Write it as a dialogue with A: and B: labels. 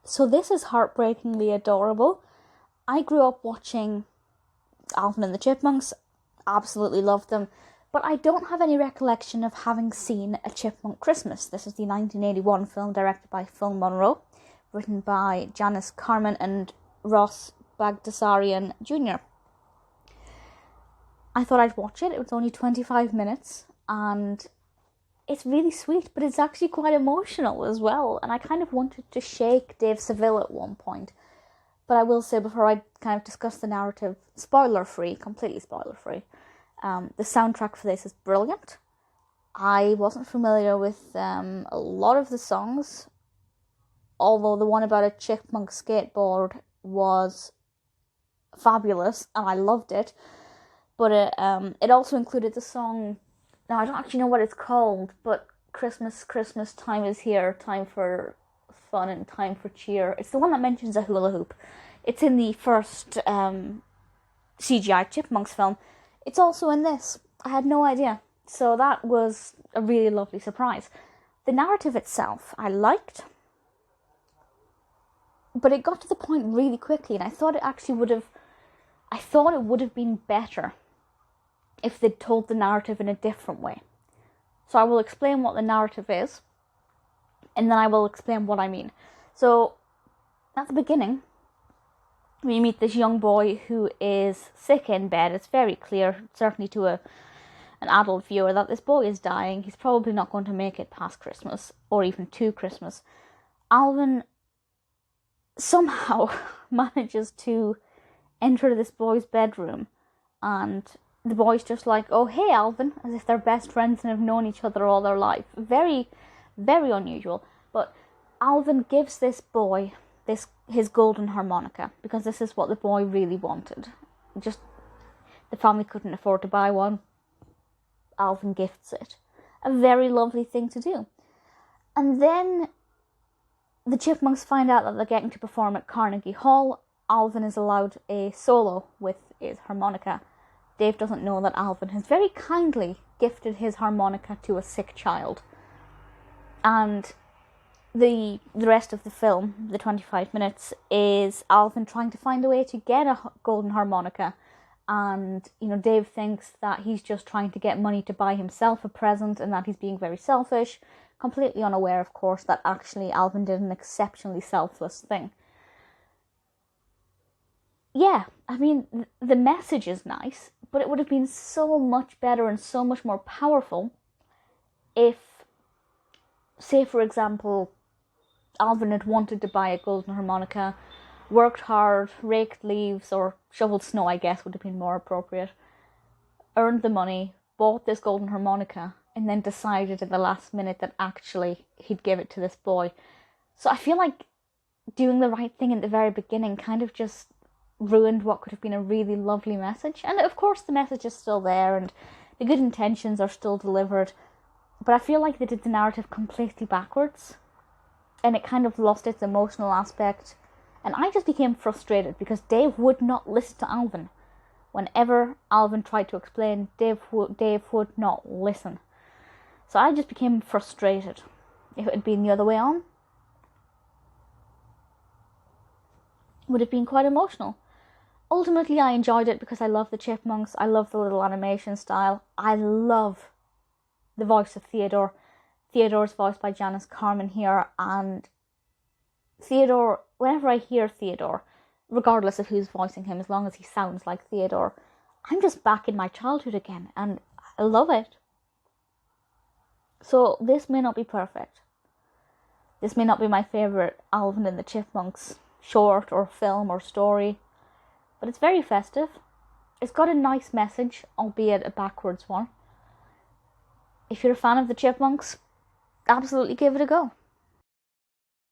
A: So this is heartbreakingly adorable. I grew up watching Alvin and the Chipmunks, absolutely loved them, but I don't have any recollection of having seen A Chipmunk Christmas. This is the 1981 film directed by Phil Monroe, written by Janice, Karman and Ross Bagdasarian Jr. I thought I'd watch it. It was only 25 minutes and it's really sweet, but it's actually quite emotional as well. And I kind of wanted to shake Dave Seville at one point. But I will say before I kind of discuss the narrative, spoiler-free, completely spoiler-free, the soundtrack for this is brilliant. I wasn't familiar with a lot of the songs, although the one about a chipmunk skateboard was fabulous and I loved it. But it also included the song, now I don't actually know what it's called, but Christmas, Christmas time is here, time for fun and time for cheer. It's the one that mentions a hula hoop. It's in the first CGI Chipmunks film. It's also in this. I had no idea. So that was a really lovely surprise. The narrative itself I liked, but it got to the point really quickly, and I thought it would have been better if they'd told the narrative in a different way. So I will explain what the narrative is, and then I will explain what I mean. So, at the beginning, we meet this young boy who is sick in bed. It's very clear, certainly to an adult viewer, that this boy is dying. He's probably not going to make it past Christmas, or even to Christmas. Alvin somehow manages to enter this boy's bedroom, and the boy's just like, oh, hey, Alvin, as if they're best friends and have known each other all their life. Very, very unusual. But Alvin gives this boy his golden harmonica, because this is what the boy really wanted. Just, the family couldn't afford to buy one. Alvin gifts it. A very lovely thing to do. And then the Chipmunks find out that they're getting to perform at Carnegie Hall. Alvin is allowed a solo with his harmonica. Dave doesn't know that Alvin has very kindly gifted his harmonica to a sick child. And the rest of the film, the 25 minutes, is Alvin trying to find a way to get a golden harmonica. And, Dave thinks that he's just trying to get money to buy himself a present and that he's being very selfish, completely unaware, of course, that actually Alvin did an exceptionally selfless thing. Yeah, I mean, the message is nice, but it would have been so much better and so much more powerful if, say for example, Alvin had wanted to buy a golden harmonica, worked hard, raked leaves, or shoveled snow, I guess would have been more appropriate, earned the money, bought this golden harmonica, and then decided at the last minute that actually he'd give it to this boy. So I feel like doing the right thing at the very beginning kind of just ruined what could have been a really lovely message. And of course the message is still there and the good intentions are still delivered, but I feel like they did the narrative completely backwards and it kind of lost its emotional aspect. And I just became frustrated because Dave would not listen to Alvin. Whenever Alvin tried to explain, Dave would not listen. So I just became frustrated. If it had been the other way on, it would have been quite emotional. Ultimately, I enjoyed it because I love the Chipmunks. I love the little animation style. I love the voice of Theodore. Theodore's voiced by Janice Karman here. And Theodore, whenever I hear Theodore, regardless of who's voicing him, as long as he sounds like Theodore, I'm just back in my childhood again. And I love it. So this may not be perfect. This may not be my favourite Alvin and the Chipmunks short or film or story. But it's very festive. It's got a nice message, albeit a backwards one. If you're a fan of the Chipmunks, absolutely give it a go.